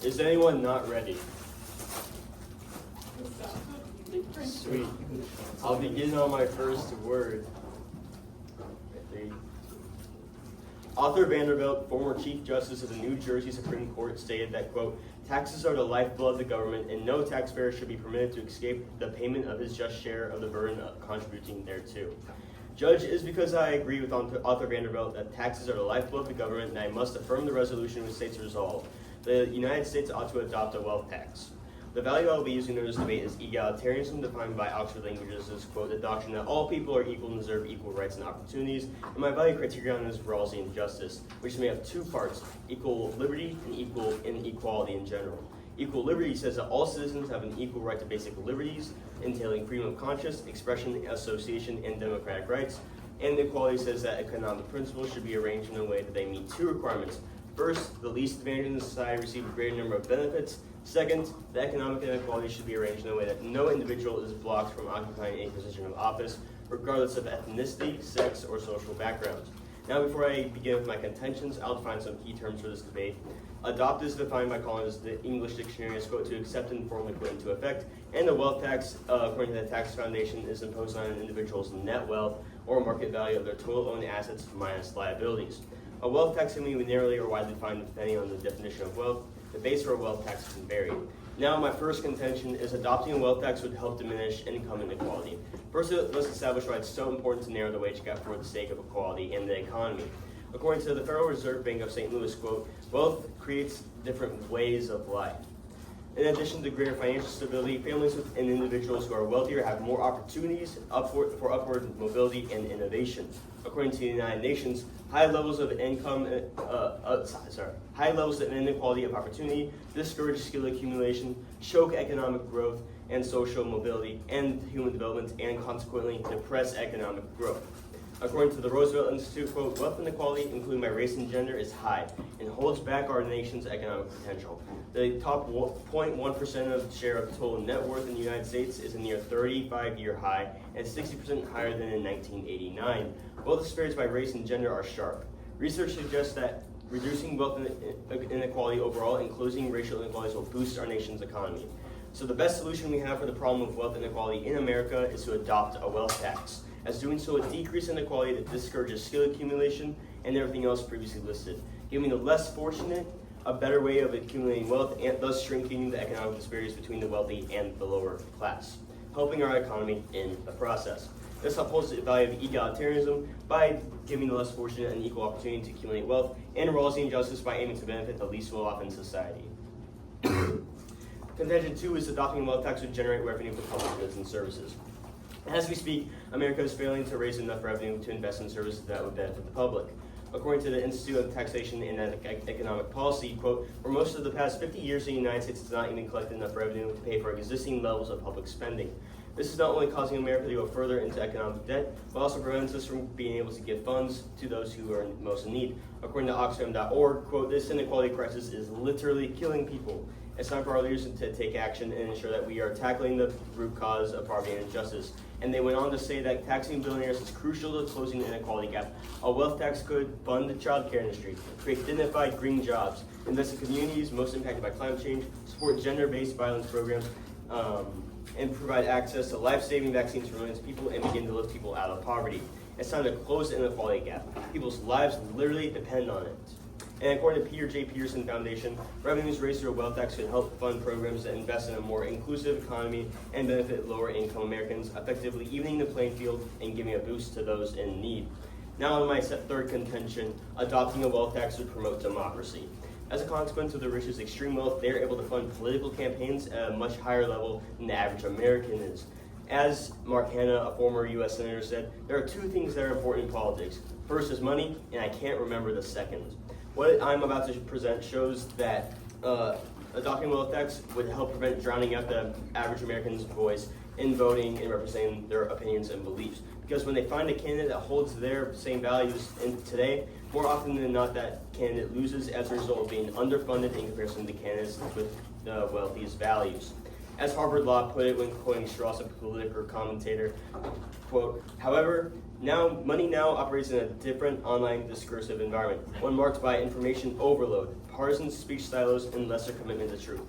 Is anyone not ready? Sweet. I'll begin on my first word. Arthur Vanderbilt, former Chief Justice of the New Jersey Supreme Court, stated that, quote, taxes are the lifeblood of the government, and no taxpayer should be permitted to escape the payment of his just share of the burden of contributing thereto. Judge, it is because I agree with Arthur Vanderbilt that taxes are the lifeblood of the government, and I must affirm the resolution which states resolved. The United States ought to adopt a wealth tax. The value I will be using in this debate is egalitarianism, defined by Oxford Languages as, quote, the doctrine that all people are equal and deserve equal rights and opportunities. And my value criterion is Rawlsian justice, which may have two parts, equal liberty and equal inequality in general. Equal liberty says that all citizens have an equal right to basic liberties, entailing freedom of conscience, expression, association, and democratic rights. And equality says that economic principles should be arranged in a way that they meet two requirements. First, the least advantaged in society receive a greater number of benefits. Second, the economic inequality should be arranged in a way that no individual is blocked from occupying any position of office, regardless of ethnicity, sex, or social background. Now, before I begin with my contentions, I'll define some key terms for this debate. Adopt is defined by Collins, the English dictionary, as, quote, to accept and formally put into effect. And the wealth tax, according to the Tax Foundation, is imposed on an individual's net wealth or market value of their total owned assets minus liabilities. A wealth tax can be narrowly or widely defined depending on the definition of wealth. The base for a wealth tax can vary. Now, my first contention is adopting a wealth tax would help diminish income inequality. First, let's establish why it's so important to narrow the wage gap for the sake of equality in the economy. According to the Federal Reserve Bank of St. Louis, quote, wealth creates different ways of life. In addition to greater financial stability, families and individuals who are wealthier have more opportunities for upward mobility and innovation. According to the United Nations, high levels of inequality of opportunity discourage skill accumulation, choke economic growth and social mobility and human development, and consequently depress economic growth. According to the Roosevelt Institute, quote, wealth inequality, including by race and gender, is high and holds back our nation's economic potential. The top 0.1% of share of total net worth in the United States is a near 35-year high and 60% higher than in 1989. Wealth disparities by race and gender are sharp. Research suggests that reducing wealth inequality overall and closing racial inequalities will boost our nation's economy. So the best solution we have for the problem of wealth inequality in America is to adopt a wealth tax, as doing so would decrease inequality that discourages skill accumulation and everything else previously listed, giving the less fortunate a better way of accumulating wealth and thus shrinking the economic disparities between the wealthy and the lower class, helping our economy in the process. This upholds the value of egalitarianism by giving the less fortunate an equal opportunity to accumulate wealth, and Rawlsian justice by aiming to benefit the least well-off in society. Contention 2 is adopting a wealth tax would generate revenue for public goods and services. As we speak, America is failing to raise enough revenue to invest in services that would benefit the public. According to the Institute of Taxation and Economic Policy, quote, for most of the past 50 years, the United States has not even collected enough revenue to pay for existing levels of public spending. This is not only causing America to go further into economic debt, but also prevents us from being able to give funds to those who are most in need. According to Oxfam.org, quote, this inequality crisis is literally killing people. It's time for our leaders to take action and ensure that we are tackling the root cause of poverty and injustice. And they went on to say that taxing billionaires is crucial to closing the inequality gap. A wealth tax could fund the child care industry, create dignified green jobs, invest in communities most impacted by climate change, support gender-based violence programs, and provide access to life-saving vaccines for millions of people and begin to lift people out of poverty. It's time to close the inequality gap. People's lives literally depend on it. And according to Peter J. Peterson Foundation, revenues raised through a wealth tax could help fund programs that invest in a more inclusive economy and benefit lower-income Americans, effectively evening the playing field and giving a boost to those in need. Now on my third contention, adopting a wealth tax would promote democracy. As a consequence of the rich's extreme wealth, they are able to fund political campaigns at a much higher level than the average American is. As Mark Hanna, a former U.S. Senator, said, there are two things that are important in politics. First is money, and I can't remember the second. What I'm about to present shows that adopting a wealth tax would help prevent drowning out the average American's voice in voting and representing their opinions and beliefs. Because when they find a candidate that holds their same values in today, more often than not that candidate loses as a result of being underfunded in comparison to candidates with the wealthiest values. As Harvard Law put it when quoting Strauss, a political commentator, quote, however, money now operates in a different online discursive environment, one marked by information overload, partisan speech silos, and lesser commitment to truth.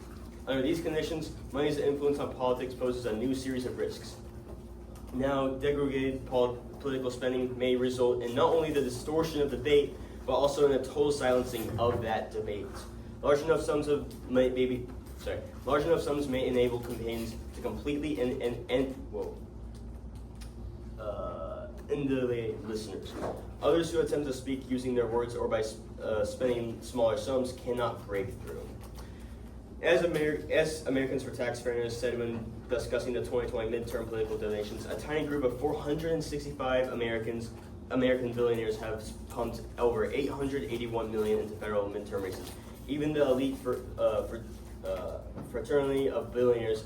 Under these conditions, money's influence on politics poses a new series of risks. Now, degraded political spending may result in not only the distortion of debate, but also in a total silencing of that debate. Large enough sums may enable campaigns to completely inundate listeners. Others who attempt to speak using their words or by spending smaller sums cannot break through. As Americans for Tax Fairness said when discussing the 2020 midterm political donations, a tiny group of 465 American billionaires have pumped over $881 million into federal midterm races. Even the elite fraternity of billionaires,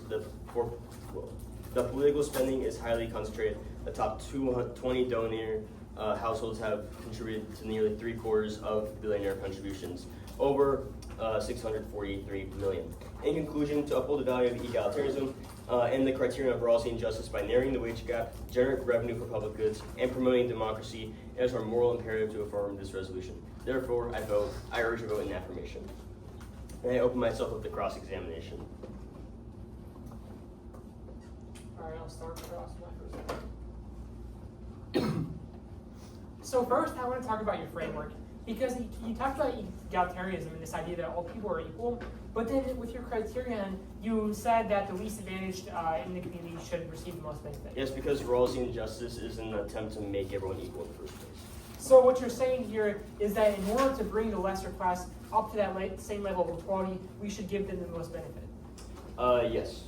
the political spending is highly concentrated. The top 20 donor households have contributed to nearly 3/4 of billionaire contributions, over $643 million. In conclusion, to uphold the value of egalitarianism and the criterion of morality and justice by narrowing the wage gap, generating revenue for public goods, and promoting democracy, it is our moral imperative to affirm this resolution. Therefore, I urge a vote in affirmation. And I open myself up to cross-examination. All right, I'll start cross my first. So first, I want to talk about your framework, because you talked about egalitarianism and this idea that all people are equal, but then with your criterion, you said that the least advantaged in the community should receive the most benefit. Yes, because morality and justice is an attempt to make everyone equal in the first place. So what you're saying here is that in order to bring the lesser class up to that same level of equality, we should give them the most benefit. Yes.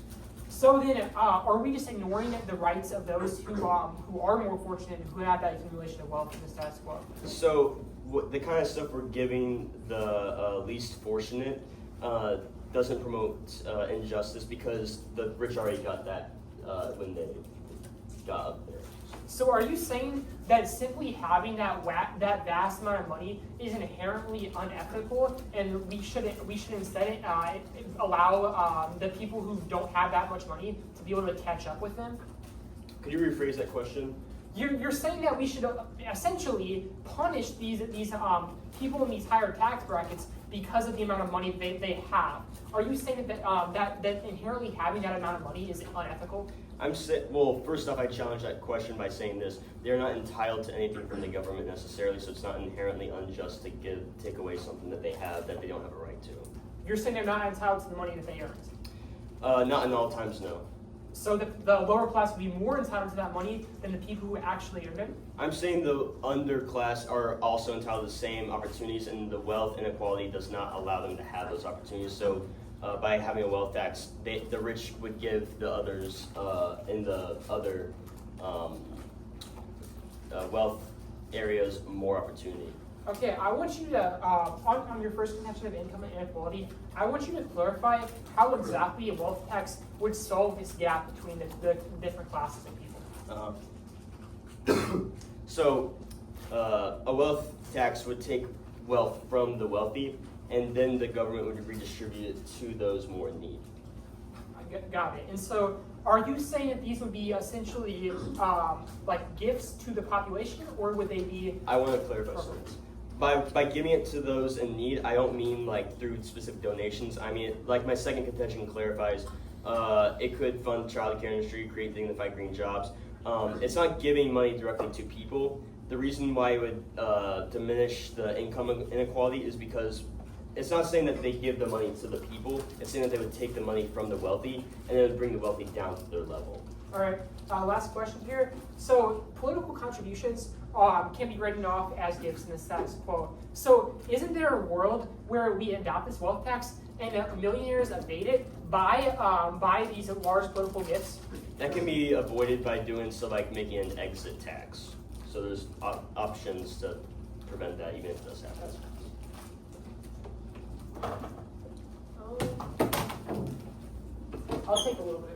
So then, are we just ignoring the rights of those who are more fortunate and who have that accumulation of wealth in the status quo? So the kind of stuff we're giving the least fortunate doesn't promote injustice, because the rich already got that when they got up there. So are you saying that simply having that vast amount of money is inherently unethical, and we should instead allow the people who don't have that much money to be able to catch up with them? Could you rephrase that question? You're saying that we should essentially punish these people in these higher tax brackets because of the amount of money they have. Are you saying that inherently having that amount of money is unethical? Well, first off, I challenge that question by saying this: they're not entitled to anything from the government necessarily, so it's not inherently unjust to take away something that they have that they don't have a right to. You're saying they're not entitled to the money that they earned? Not in all times, no. So the lower class would be more entitled to that money than the people who actually earned it? I'm saying the underclass are also entitled to the same opportunities, and the wealth inequality does not allow them to have those opportunities. So by having a wealth tax, the rich would give the others in the other wealth areas more opportunity. Okay, I want you to, on your first contention of income inequality, I want you to clarify how exactly a wealth tax would solve this gap between the different classes of people. So a wealth tax would take wealth from the wealthy, and then the government would redistribute it to those more in need. Got it. And so are you saying that these would be essentially like gifts to the population, or would they be... I want to clarify something. By giving it to those in need, I don't mean like through specific donations. I mean, like my second contention clarifies, it could fund child care industry, create dignified green jobs. It's not giving money directly to people. The reason why it would diminish the income inequality is because it's not saying that they give the money to the people. It's saying that they would take the money from the wealthy and then bring the wealthy down to their level. All right, last question here. So political contributions can be written off as gifts in the status quo. So isn't there a world where we adopt this wealth tax and millionaires evade it by these large political gifts? That can be avoided by doing so, like making an exit tax. So there's options to prevent that, even if it does happen. I'll take a little bit.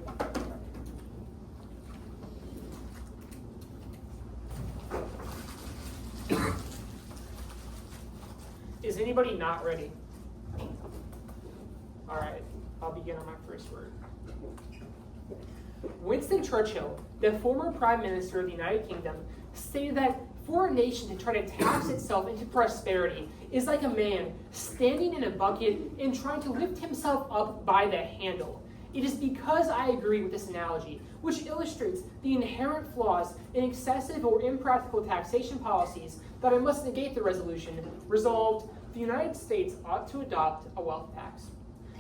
Is anybody not ready? All right, I'll begin. begin on my first word. Winston Churchill, the former Prime Minister of the United Kingdom, stated that for a nation to try to tax itself into prosperity is like a man standing in a bucket and trying to lift himself up by the handle. It is because I agree with this analogy, which illustrates the inherent flaws in excessive or impractical taxation policies, that I must negate the resolution. Resolved, the United States ought to adopt a wealth tax.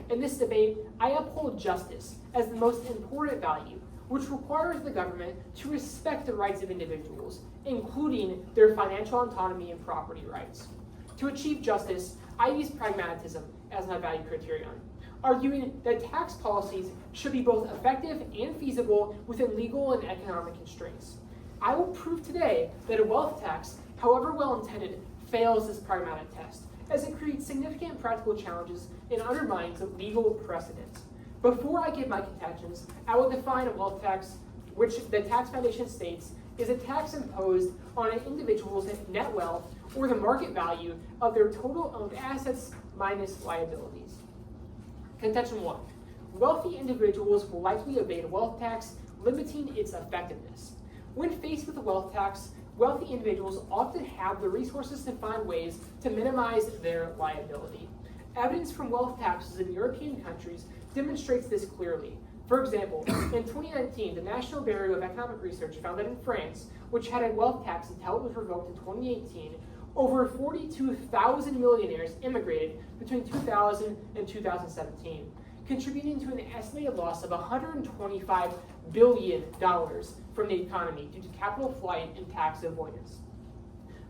In this debate, I uphold justice as the most important value, which requires the government to respect the rights of individuals, including their financial autonomy and property rights. To achieve justice, I use pragmatism as my value criterion, arguing that tax policies should be both effective and feasible within legal and economic constraints. I will prove today that a wealth tax, however well intended, fails this pragmatic test, as it creates significant practical challenges and undermines legal precedent. Before I give my contentions, I will define a wealth tax, which the Tax Foundation states is a tax imposed on an individual's net wealth or the market value of their total owned assets minus liabilities. Contention 1. Wealthy individuals will likely evade a wealth tax, limiting its effectiveness. When faced with a wealth tax, wealthy individuals often have the resources to find ways to minimize their liability. Evidence from wealth taxes in European countries demonstrates this clearly. For example, in 2019, the National Bureau of Economic Research found that in France, which had a wealth tax until it was revoked in 2018, over 42,000 millionaires immigrated between 2000 and 2017, contributing to an estimated loss of $125 billion from the economy due to capital flight and tax avoidance.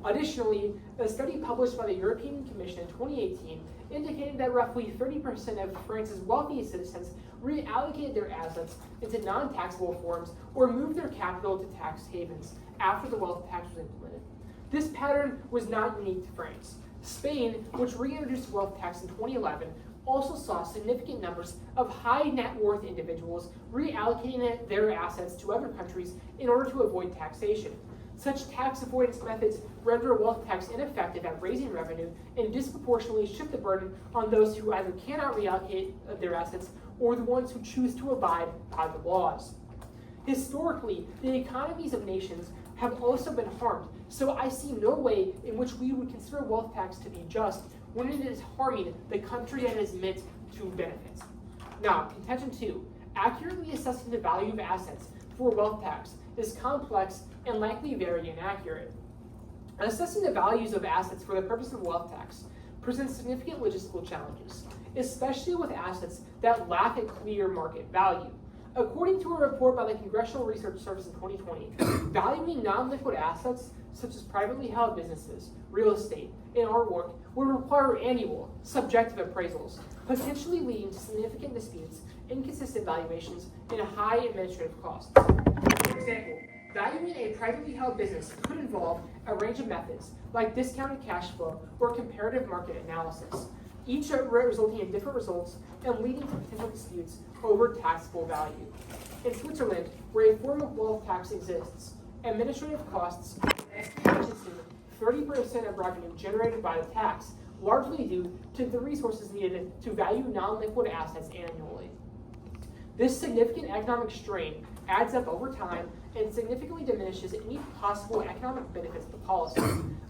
Additionally, a study published by the European Commission in 2018 indicated that roughly 30% of France's wealthiest citizens reallocated their assets into non-taxable forms or moved their capital to tax havens after the wealth tax was implemented. This pattern was not unique to France. Spain, which reintroduced the wealth tax in 2011, also saw significant numbers of high net worth individuals reallocating their assets to other countries in order to avoid taxation. Such tax avoidance methods render a wealth tax ineffective at raising revenue and disproportionately shift the burden on those who either cannot reallocate their assets or the ones who choose to abide by the laws. Historically, the economies of nations have also been harmed, so I see no way in which we would consider wealth tax to be just when it is harming the country that it is meant to benefit. Now, contention 2, accurately assessing the value of assets for wealth tax is complex and likely very inaccurate. Assessing the values of assets for the purpose of wealth tax presents significant logistical challenges, especially with assets that lack a clear market value. According to a report by the Congressional Research Service in 2020, valuing non-liquid assets such as privately held businesses, real estate, and artwork would require annual, subjective appraisals, potentially leading to significant disputes, inconsistent valuations, and high administrative costs. For example, valuing a privately held business could involve a range of methods, like discounted cash flow or comparative market analysis, each resulting in different results and leading to potential disputes over taxable value. In Switzerland, where a form of wealth tax exists, administrative costs are estimated to 30% of revenue generated by the tax, largely due to the resources needed to value non-liquid assets annually. This significant economic strain adds up over time and significantly diminishes any possible economic benefits of the policy.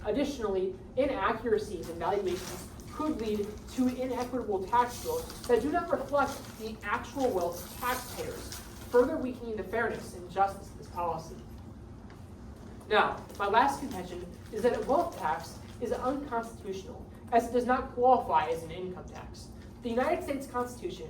Additionally, inaccuracies in valuations could lead to inequitable tax bills that do not reflect the actual wealth of taxpayers, further weakening the fairness and justice of this policy. Now, my last contention is that a wealth tax is unconstitutional, as it does not qualify as an income tax. The United States Constitution,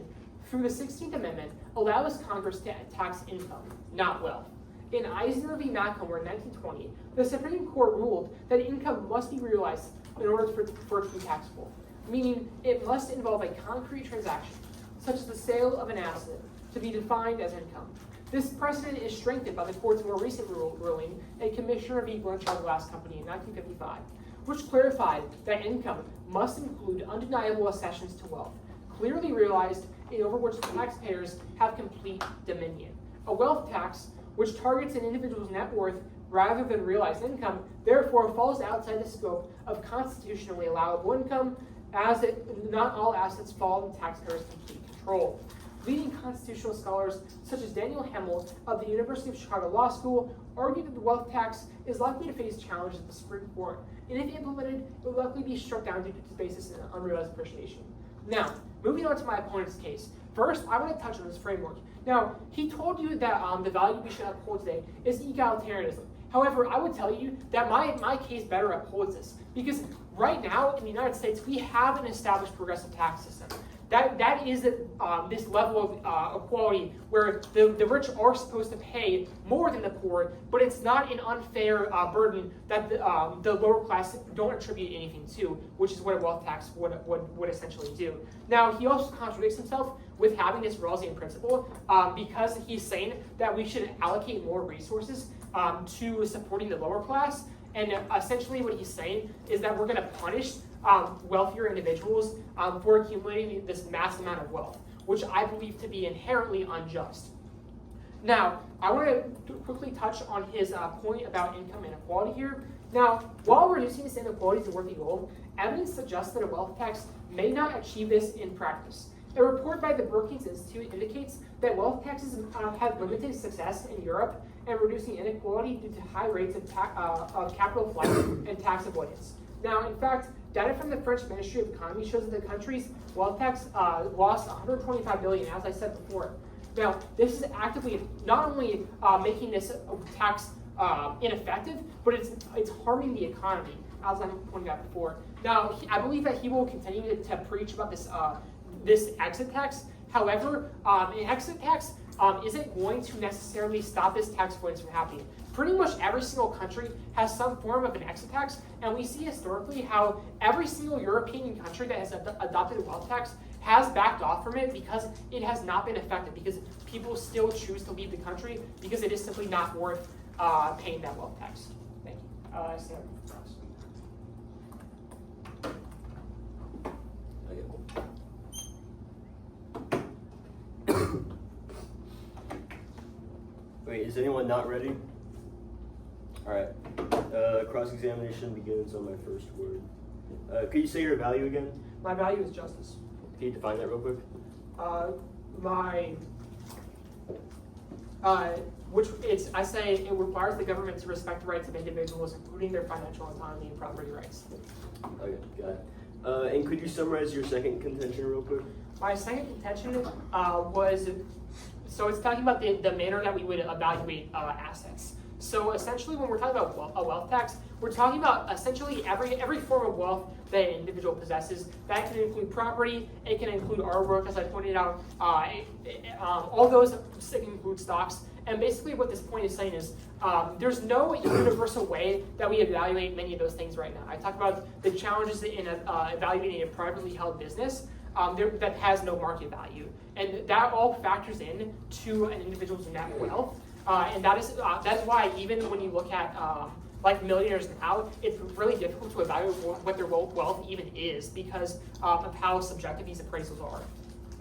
through the 16th Amendment, allows Congress to tax income, not wealth. In Eisner v. Macomber in 1920, the Supreme Court ruled that income must be realized in order for it to be taxable, meaning it must involve a concrete transaction, such as the sale of an asset, to be defined as income. This precedent is strengthened by the court's more recent ruling, a Commissioner v. Blanchard Glass Company in 1955, which clarified that income must include undeniable accessions to wealth, clearly realized and over which taxpayers have complete dominion. A wealth tax, which targets an individual's net worth rather than realized income, therefore falls outside the scope of constitutionally allowable income, as not all assets fall in taxpayers' complete control. leading constitutional scholars such as Daniel Howell of the University of Chicago Law School argue that the wealth tax is likely to face challenges at the Supreme Court, and if implemented, it will likely be struck down due to its basis in unrealized appreciation. Now, moving on to my opponent's case. First, I want to touch on his framework. Now, he told you that the value we should uphold today is egalitarianism. However, I would tell you that my case better upholds this, because right now in the United States, we have an established progressive tax system. That is this level of equality where the rich are supposed to pay more than the poor, but it's not an unfair burden that the lower class don't attribute anything to, which is what a wealth tax would essentially do. Now, he also contradicts himself with having this Rawlsian principle because he's saying that we should allocate more resources to supporting the lower class. And essentially what he's saying is that we're going to punish wealthier individuals for accumulating this mass amount of wealth, which I believe to be inherently unjust. Now, I want to quickly touch on his point about income inequality here. Now, while reducing this inequality is a worthy goal, evidence suggests that a wealth tax may not achieve this in practice. A report by the Brookings Institute indicates that wealth taxes have limited success in Europe and reducing inequality due to high rates of capital flight and tax avoidance. Now, in fact, data from the French Ministry of Economy shows that the country's wealth tax lost 125 billion, as I said before. Now, this is actively not only making this tax ineffective, but it's harming the economy, as I pointed out before. Now, I believe that he will continue to preach about this exit tax. However, an exit tax isn't going to necessarily stop this tax avoidance from happening. Pretty much every single country has some form of an exit tax, and we see historically how every single European country that has adopted a wealth tax has backed off from it because it has not been effective, because people still choose to leave the country because it is simply not worth paying that wealth tax. Thank you. I see Wait, is anyone not ready? All right. Cross-examination begins on my first word. Could you say your value again? My value is justice. Can you define that real quick? I say it requires the government to respect the rights of individuals, including their financial autonomy and property rights. Okay, got it. And could you summarize your second contention real quick? My second contention was, so it's talking about the manner that we would evaluate assets. So essentially when we're talking about a wealth tax, we're talking about essentially every form of wealth that an individual possesses. That can include property, it can include artwork, as I pointed out, all those include stocks. And basically what this point is saying is there's no universal way that we evaluate many of those things right now. I talked about the challenges in evaluating a privately held business that has no market value. And that all factors in to an individual's net wealth. And that's why even when you look at like millionaires now, it's really difficult to evaluate what their wealth even is because of how subjective these appraisals are.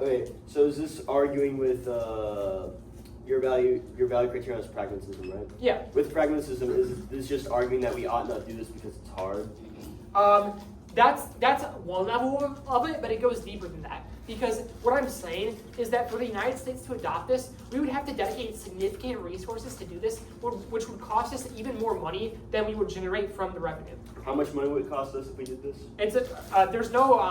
Okay, so is this arguing with your value criterion is pragmatism, right? Yeah. With pragmatism, is this just arguing that we ought not do this because it's hard? That's one level of it, but it goes deeper than that. Because what I'm saying is that for the United States to adopt this, we would have to dedicate significant resources to do this, which would cost us even more money than we would generate from the revenue. How much money would it cost us if we did this? There's no,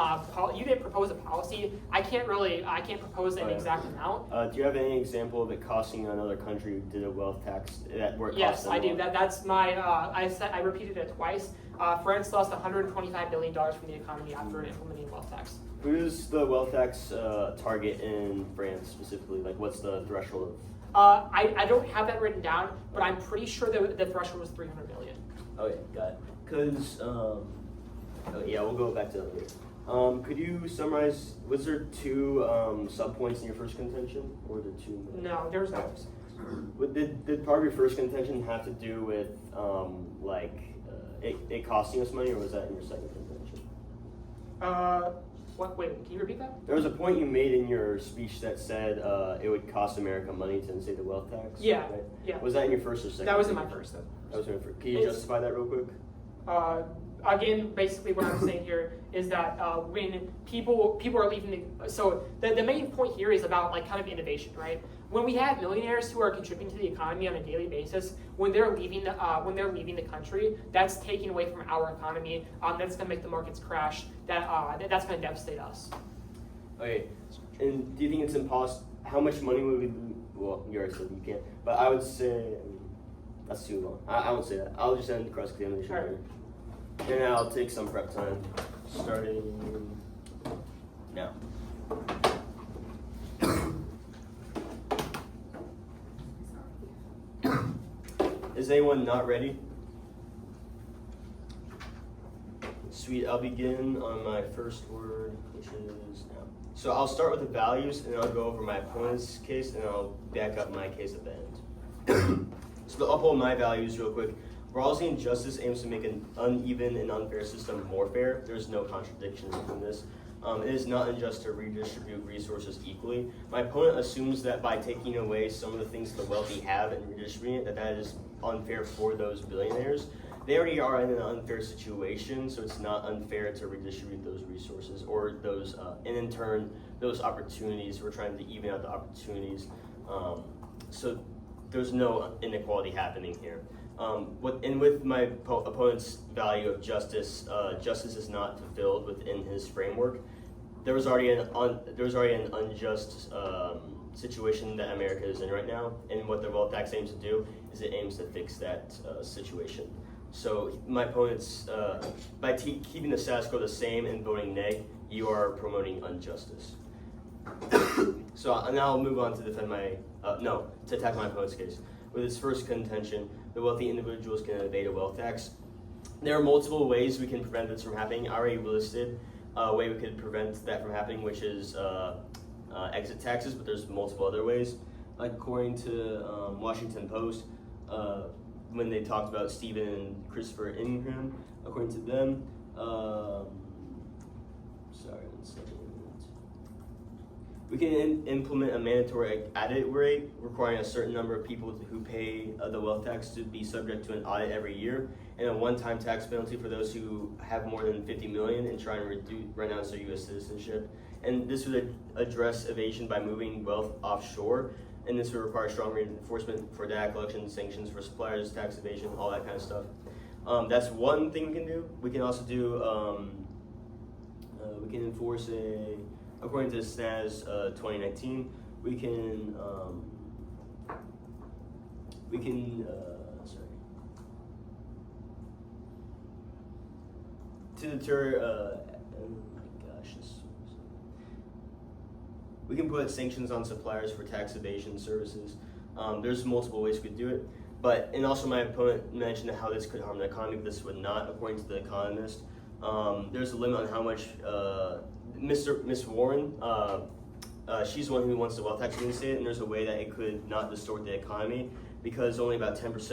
you didn't propose a policy. I can't propose an exact amount. Do you have any example of it costing another country who did a wealth tax where it Yes, cost them I do. a lot? That's my, I repeated it twice. France lost $125 billion from the economy after implementing a wealth tax. Who's the wealth tax target in France specifically? Like, what's the threshold of? I don't have that written down, but I'm pretty sure the threshold was 300 million. Okay, got it. Because, yeah, we'll go back to that later. Could you summarize, was there two sub-points in your first contention, or the two? No, there's no. Did part of your first contention have to do with, it costing us money, or was that in your second contention? Wait, can you repeat that? There was a point you made in your speech that said it would cost America money to instate the wealth tax. Yeah, right? yeah. Was that in your first or second? That was in my first, though. That was in your first. Can you justify that real quick? again, basically what I'm saying here is that when people are leaving, the main point here is about like kind of innovation, right? When we have millionaires who are contributing to the economy on a daily basis, when they're leaving the country, that's taking away from our economy. That's going to make the markets crash. That's going to devastate us. Okay, and do you think it's impossible? How much money would we? Well, you already said you can't, but I would say that's too long. I won't say that. I'll just end cross examination later, and I'll take some prep time, starting now. Is anyone not ready? Sweet, I'll begin on my first word, which is now. So I'll start with the values, and I'll go over my opponent's case, and I'll back up my case at the end. So I'll pull my values real quick. Rawlsian justice aims to make an uneven and unfair system more fair. There's no contradiction in this. It is not unjust to redistribute resources equally. My opponent assumes that by taking away some of the things the wealthy have and redistributing it, that is unfair for those billionaires. They already are in an unfair situation, so it's not unfair to redistribute those resources or those, and in turn, those opportunities. We're trying to even out the opportunities. So there's no inequality happening here. With my opponent's value of justice, justice is not fulfilled within his framework. There was already an unjust situation that America is in right now, and what the wealth tax aims to do is it aims to fix that situation. So my opponent's, by keeping the status quo the same and voting nay, you are promoting injustice. So now I'll move on to defend to attack my opponent's case. With its first contention, the wealthy individuals can evade a wealth tax. There are multiple ways we can prevent this from happening. I already listed a way we could prevent that from happening, which is exit taxes, but there's multiple other ways. Like according to Washington Post, when they talked about Stephen and Christopher Ingram, according to them, we can implement a mandatory audit rate requiring a certain number of people who pay the wealth tax to be subject to an audit every year, and a one-time tax penalty for those who have more than 50 million and try and renounce their U.S. citizenship. And this would address evasion by moving wealth offshore, and this would require strong reinforcement for data collection, sanctions for suppliers, tax evasion, all that kind of stuff. That's one thing we can do. We can also do, we can enforce according to SNAS 2019, we can to deter, we can put sanctions on suppliers for tax evasion services. There's multiple ways we could do it, and also my opponent mentioned how this could harm the economy, but this would not, according to The Economist. There's a limit on how much Miss Warren, she's the one who wants the wealth tax reinstated, and there's a way that it could not distort the economy because only about 10%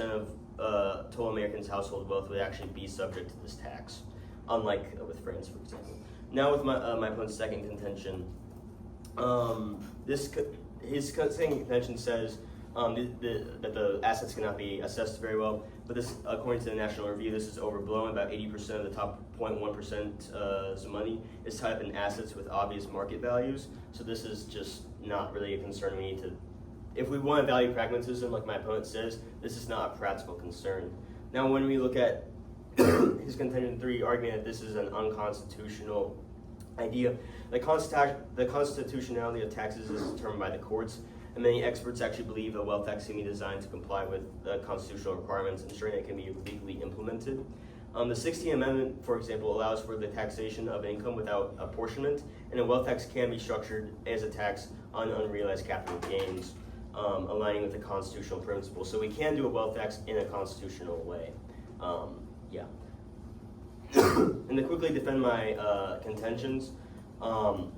of total Americans' household wealth would actually be subject to this tax, unlike with France, for example. Now with my opponent's second contention, his second contention says that the assets cannot be assessed very well, but this, according to the National Review, this is overblown. About 80% of the top 0.1% money is tied up in assets with obvious market values. So this is just not really a concern we need to. If we want to value pragmatism, like my opponent says, this is not a practical concern. Now, when we look at his contention 3, arguing that this is an unconstitutional idea, the constitutionality of taxes is determined by the courts. And many experts actually believe a wealth tax can be designed to comply with constitutional requirements, ensuring it can be legally implemented. The 16th Amendment, for example, allows for the taxation of income without apportionment, and a wealth tax can be structured as a tax on unrealized capital gains, aligning with the constitutional principle. So we can do a wealth tax in a constitutional way. Yeah. And to quickly defend my contentions, I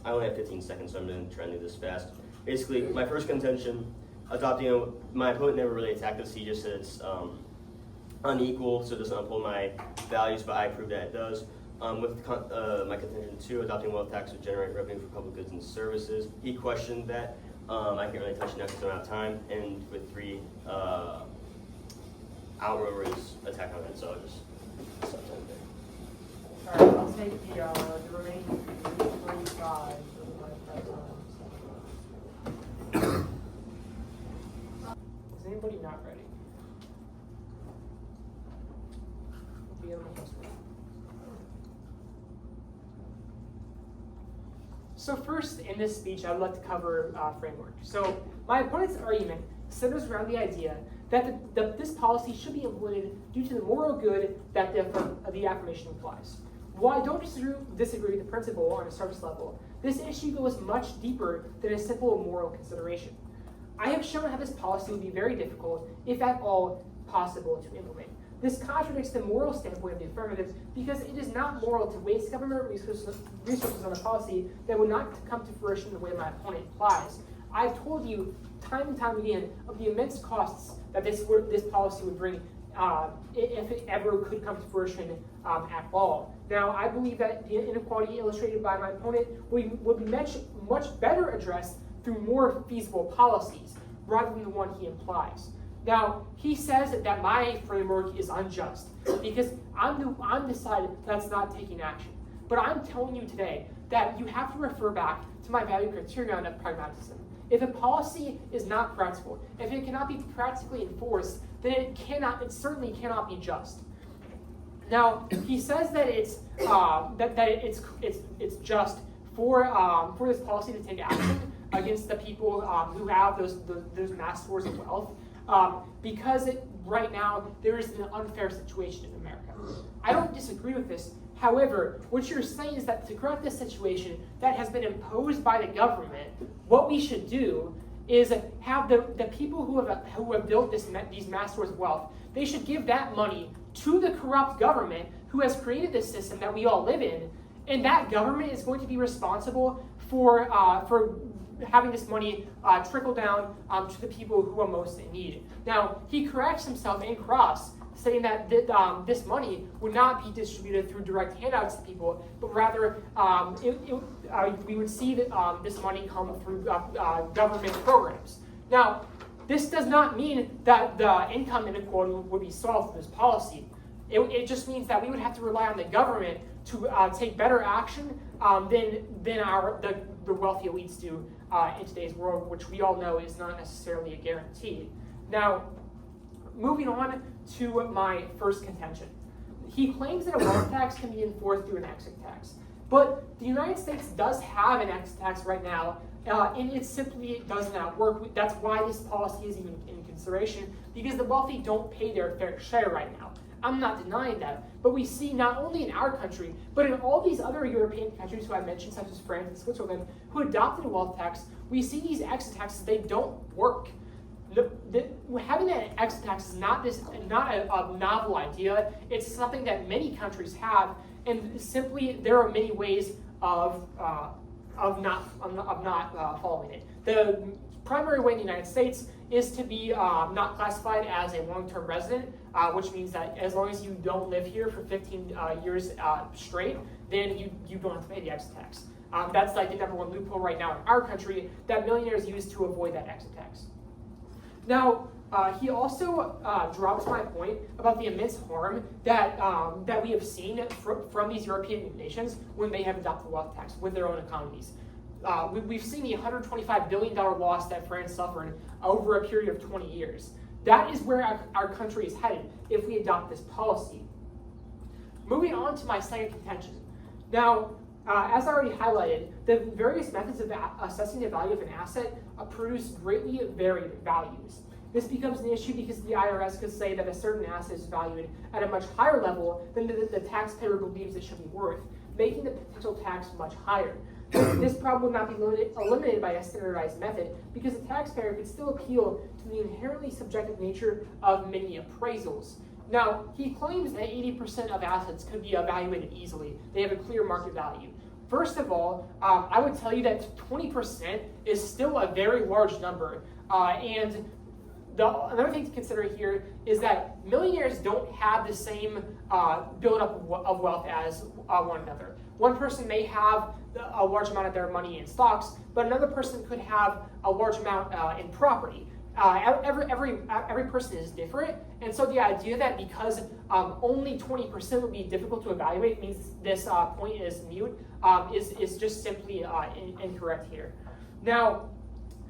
only have 15 seconds, so I'm going to try and do this fast. Basically, my first contention, my opponent never really attacked this. He just said it's unequal, so it doesn't uphold my values, but I prove that it does. With my contention 2, adopting wealth tax would generate revenue for public goods and services. He questioned that. I can't really touch it now because I'm out of time. And with 3, I don't remember his attack on that, so I'll just stop there. I'll take the remaining 45. Is anybody not ready? Be able to So first, in this speech, I would like to cover framework. So my opponent's argument centers around the idea that this policy should be implemented due to the moral good that the affirmation implies. While I don't disagree with the principle on a surface level, this issue goes much deeper than a simple moral consideration. I have shown how this policy would be very difficult, if at all possible, to implement. This contradicts the moral standpoint of the affirmative because it is not moral to waste government resources on a policy that would not come to fruition the way my opponent implies. I've told you time and time again of the immense costs that this policy would bring if it ever could come to fruition at all. Now, I believe that the inequality illustrated by my opponent would be much better addressed through more feasible policies rather than the one he implies. Now, he says that my framework is unjust because I'm the side that's not taking action. But I'm telling you today that you have to refer back to my value criterion of pragmatism. If a policy is not practical, if it cannot be practically enforced, then it certainly cannot be just. Now, he says that it's just for this policy to take action against the people who have those mass stores of wealth. Because right now there is an unfair situation in America. I don't disagree with this. However, what you're saying is that to correct this situation that has been imposed by the government, what we should do is have the people who have built these mass stores of wealth, they should give that money to the corrupt government who has created this system that we all live in, and that government is going to be responsible for having this money trickle down to the people who are most in need. Now, he corrects himself in cross, saying that this money would not be distributed through direct handouts to people, but rather we would see that this money come through government programs. Now, this does not mean that the income inequality would be solved through this policy. It just means that we would have to rely on the government to take better action than the wealthy elites do in today's world, which we all know is not necessarily a guarantee. Now, moving on to my first contention. He claims that a wealth tax can be enforced through an exit tax. But the United States does have an exit tax right now, and it simply does not work. That's why this policy is even in consideration, because the wealthy don't pay their fair share right now. I'm not denying that, but we see not only in our country, but in all these other European countries who I mentioned, such as France and Switzerland, who adopted a wealth tax, we see these exit taxes, they don't work. Having an exit tax is not a novel idea. It's something that many countries have, and simply there are many ways of not following it. The primary way in the United States is to be not classified as a long-term resident, which means that as long as you don't live here for 15 years straight, then you don't have to pay the exit tax. That's like the number one loophole right now in our country that millionaires use to avoid that exit tax. Now, he also drops my point about the immense harm that we have seen from these European nations when they have adopted the wealth tax with their own economies. We've seen the $125 billion loss that France suffered over a period of 20 years. That is where our country is headed if we adopt this policy. Moving on to my second contention. Now, as I already highlighted, the various methods of assessing the value of an asset produce greatly varied values. This becomes an issue because the IRS could say that a certain asset is valued at a much higher level than the taxpayer believes it should be worth, making the potential tax much higher. This problem would not be eliminated by a standardized method because the taxpayer could still appeal to the inherently subjective nature of many appraisals. Now, he claims that 80% of assets could be evaluated easily. They have a clear market value. First of all, I would tell you that 20% is still a very large number. And another thing to consider here is that millionaires don't have the same buildup of wealth as one another. One person may have a large amount of their money in stocks, but another person could have a large amount in property. every person is different, and so the idea that because only 20% would be difficult to evaluate means this point is mute is just simply incorrect here. Now,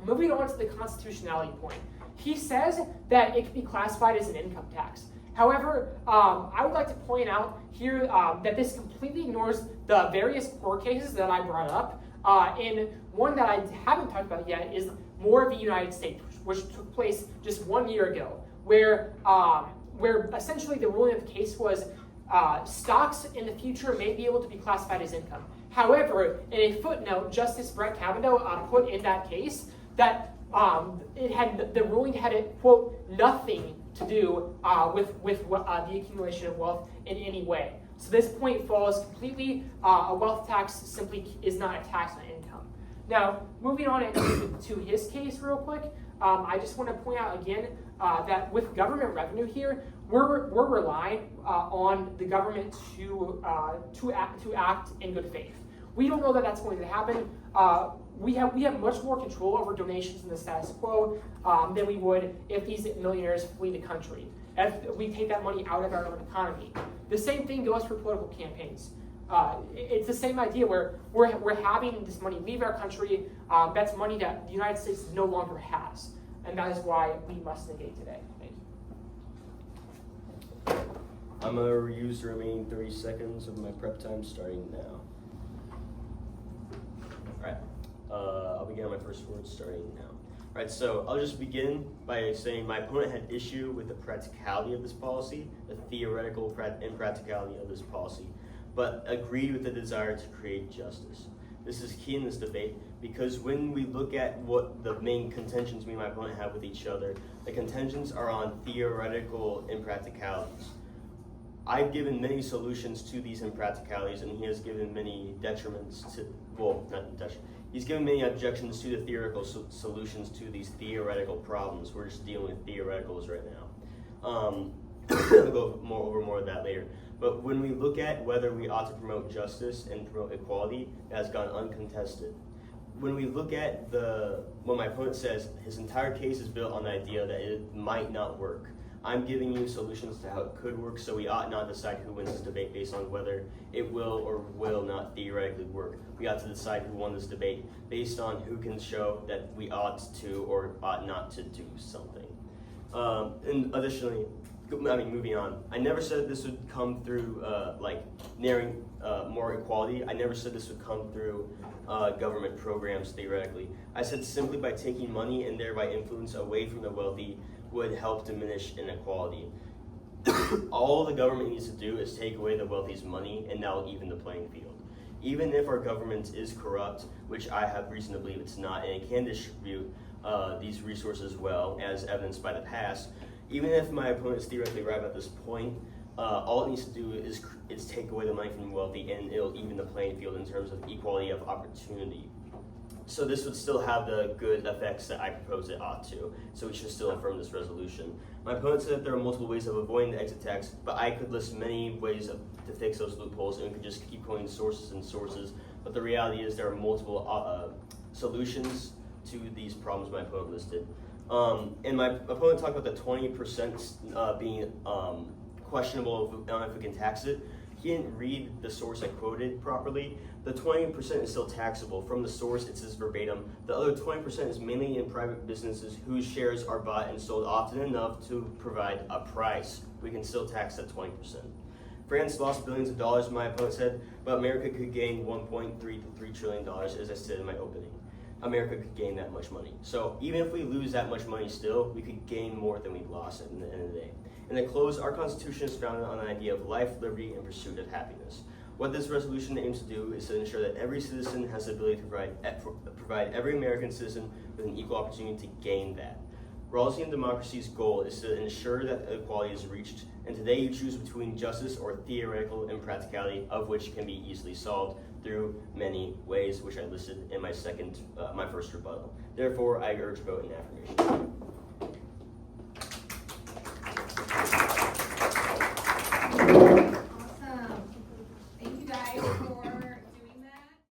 moving on to the constitutionality point, he says that it can be classified as an income tax. However, I would like to point out here that this completely ignores the various court cases that I brought up. And one that I haven't talked about yet is Moore v. United States, which took place just 1 year ago, where essentially the ruling of the case was stocks in the future may be able to be classified as income. However, in a footnote, Justice Brett Kavanaugh put in that case that the ruling had, quote, nothing to do with the accumulation of wealth in any way. So this point falls completely. A wealth tax simply is not a tax on income. Now, moving on to his case real quick, I just want to point out again that with government revenue here, we're relying on the government to act in good faith. We don't know that that's going to happen. We have much more control over donations in the status quo than we would if these millionaires flee the country. If we take that money out of our own economy. The same thing goes for political campaigns. It's the same idea where we're having this money leave our country. That's money that the United States no longer has. And that is why we must negate today. Thank you. I'm going to use the remaining 30 seconds of my prep time starting now. Alright, I'll begin on my first words starting now. Alright, so I'll just begin by saying my opponent had issue with the practicality of this policy, the theoretical impracticality of this policy, but agreed with the desire to create justice. This is key in this debate because when we look at what the main contentions me and my opponent have with each other, the contentions are on theoretical impracticalities. I've given many solutions to these impracticalities, and he has given many detriments to, well, not detriments. He's given many objections to the theoretical solutions to these theoretical problems. We're just dealing with theoreticals right now. I'll go over more of that later. But when we look at whether we ought to promote justice and promote equality, it has gone uncontested. When we look at what my opponent says, his entire case is built on the idea that it might not work. I'm giving you solutions to how it could work, so we ought not decide who wins this debate based on whether it will or will not theoretically work. We ought to decide who won this debate based on who can show that we ought to or ought not to do something. And additionally, moving on, I never said this would come through narrowing more equality. I never said this would come through government programs theoretically. I said simply by taking money and thereby influence away from the wealthy would help diminish inequality. All the government needs to do is take away the wealthy's money and now even the playing field. Even if our government is corrupt, which I have reason to believe it's not, and it can distribute these resources well, as evidenced by the past, even if my opponent is theoretically right at this point, all it needs to do is take away the money from the wealthy, and it'll even the playing field in terms of equality of opportunity. So this would still have the good effects that I propose it ought to, so we should still affirm this resolution. My opponent said that there are multiple ways of avoiding the exit tax, but I could list many ways to fix those loopholes, and we could just keep quoting sources and sources, but the reality is there are multiple solutions to these problems my opponent listed. And my opponent talked about the 20% being questionable if we can tax it. He didn't read the source I quoted properly. The 20% is still taxable. From the source, it says verbatim. The other 20% is mainly in private businesses whose shares are bought and sold often enough to provide a price. We can still tax that 20%. France lost billions of dollars, my opponent said, but America could gain $1.3 to $3 trillion, as I said in my opening. America could gain that much money. So even if we lose that much money still, we could gain more than we lost at the end of the day. And to close, our Constitution is founded on the idea of life, liberty, and pursuit of happiness. What this resolution aims to do is to ensure that every citizen has the ability to provide every American citizen with an equal opportunity to gain that. Rawlsian democracy's goal is to ensure that equality is reached, and today you choose between justice or theoretical impracticality, of which can be easily solved through many ways, which I listed in my first rebuttal. Therefore, I urge vote in affirmation.